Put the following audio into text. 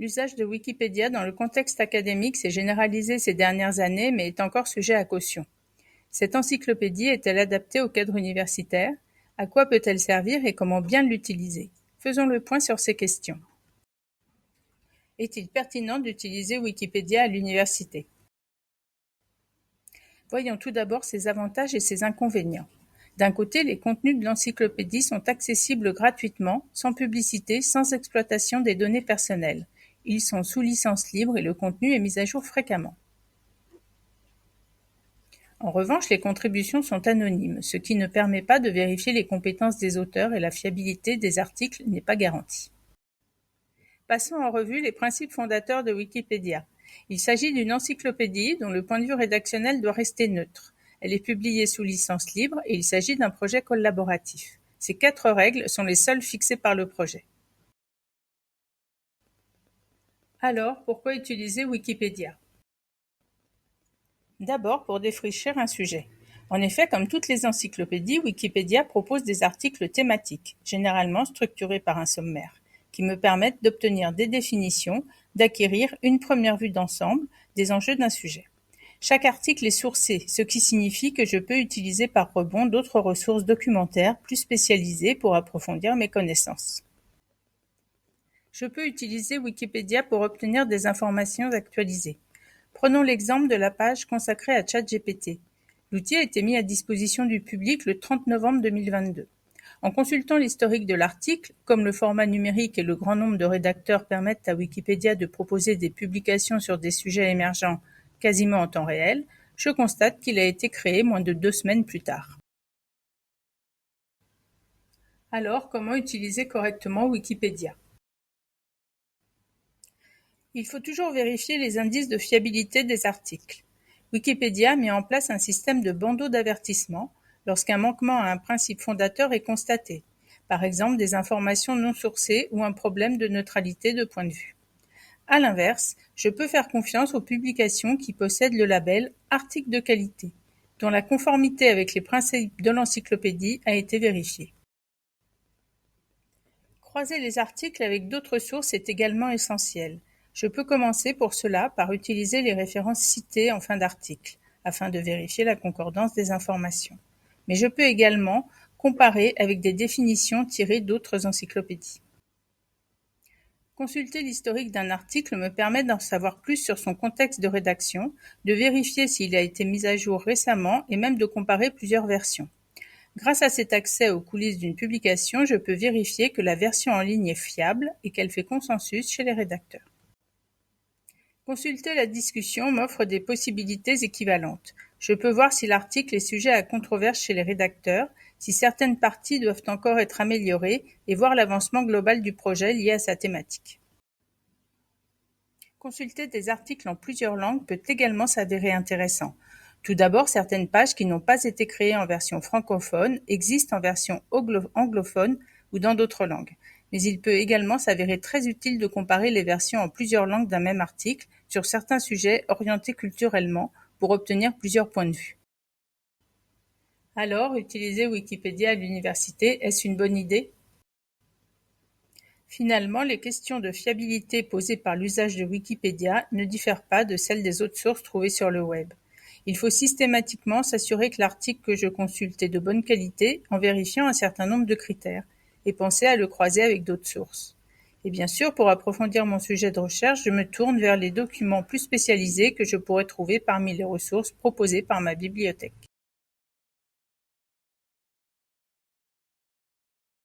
L'usage de Wikipédia dans le contexte académique s'est généralisé ces dernières années, mais est encore sujet à caution. Cette encyclopédie est-elle adaptée au cadre universitaire? À quoi peut-elle servir et comment bien l'utiliser? Faisons le point sur ces questions. Est-il pertinent d'utiliser Wikipédia à l'université? Voyons tout d'abord ses avantages et ses inconvénients. D'un côté, les contenus de l'encyclopédie sont accessibles gratuitement, sans publicité, sans exploitation des données personnelles. Ils sont sous licence libre et le contenu est mis à jour fréquemment. En revanche, les contributions sont anonymes, ce qui ne permet pas de vérifier les compétences des auteurs et la fiabilité des articles n'est pas garantie. Passons en revue les principes fondateurs de Wikipédia. Il s'agit d'une encyclopédie dont le point de vue rédactionnel doit rester neutre. Elle est publiée sous licence libre et il s'agit d'un projet collaboratif. Ces 4 règles sont les seules fixées par le projet. Alors, pourquoi utiliser Wikipédia? D'abord, pour défricher un sujet. En effet, comme toutes les encyclopédies, Wikipédia propose des articles thématiques, généralement structurés par un sommaire, qui me permettent d'obtenir des définitions, d'acquérir une première vue d'ensemble des enjeux d'un sujet. Chaque article est sourcé, ce qui signifie que je peux utiliser par rebond d'autres ressources documentaires plus spécialisées pour approfondir mes connaissances. Je peux utiliser Wikipédia pour obtenir des informations actualisées. Prenons l'exemple de la page consacrée à ChatGPT. L'outil a été mis à disposition du public le 30 novembre 2022. En consultant l'historique de l'article, comme le format numérique et le grand nombre de rédacteurs permettent à Wikipédia de proposer des publications sur des sujets émergents quasiment en temps réel, je constate qu'il a été créé moins de 2 semaines plus tard. Alors, comment utiliser correctement Wikipédia? Il faut toujours vérifier les indices de fiabilité des articles. Wikipédia a mis en place un système de bandeaux d'avertissement lorsqu'un manquement à un principe fondateur est constaté, par exemple des informations non sourcées ou un problème de neutralité de point de vue. A l'inverse, je peux faire confiance aux publications qui possèdent le label « article de qualité », dont la conformité avec les principes de l'encyclopédie a été vérifiée. Croiser les articles avec d'autres sources est également essentiel. Je peux commencer pour cela par utiliser les références citées en fin d'article, afin de vérifier la concordance des informations. Mais je peux également comparer avec des définitions tirées d'autres encyclopédies. Consulter l'historique d'un article me permet d'en savoir plus sur son contexte de rédaction, de vérifier s'il a été mis à jour récemment et même de comparer plusieurs versions. Grâce à cet accès aux coulisses d'une publication, je peux vérifier que la version en ligne est fiable et qu'elle fait consensus chez les rédacteurs. Consulter la discussion m'offre des possibilités équivalentes. Je peux voir si l'article est sujet à controverse chez les rédacteurs, si certaines parties doivent encore être améliorées et voir l'avancement global du projet lié à sa thématique. Consulter des articles en plusieurs langues peut également s'avérer intéressant. Tout d'abord, certaines pages qui n'ont pas été créées en version francophone existent en version anglophone ou dans d'autres langues. Mais il peut également s'avérer très utile de comparer les versions en plusieurs langues d'un même article sur certains sujets orientés culturellement pour obtenir plusieurs points de vue. Alors, utiliser Wikipédia à l'université, est-ce une bonne idée? Finalement, les questions de fiabilité posées par l'usage de Wikipédia ne diffèrent pas de celles des autres sources trouvées sur le web. Il faut systématiquement s'assurer que l'article que je consulte est de bonne qualité en vérifiant un certain nombre de critères et penser à le croiser avec d'autres sources. Et bien sûr, pour approfondir mon sujet de recherche, je me tourne vers les documents plus spécialisés que je pourrais trouver parmi les ressources proposées par ma bibliothèque.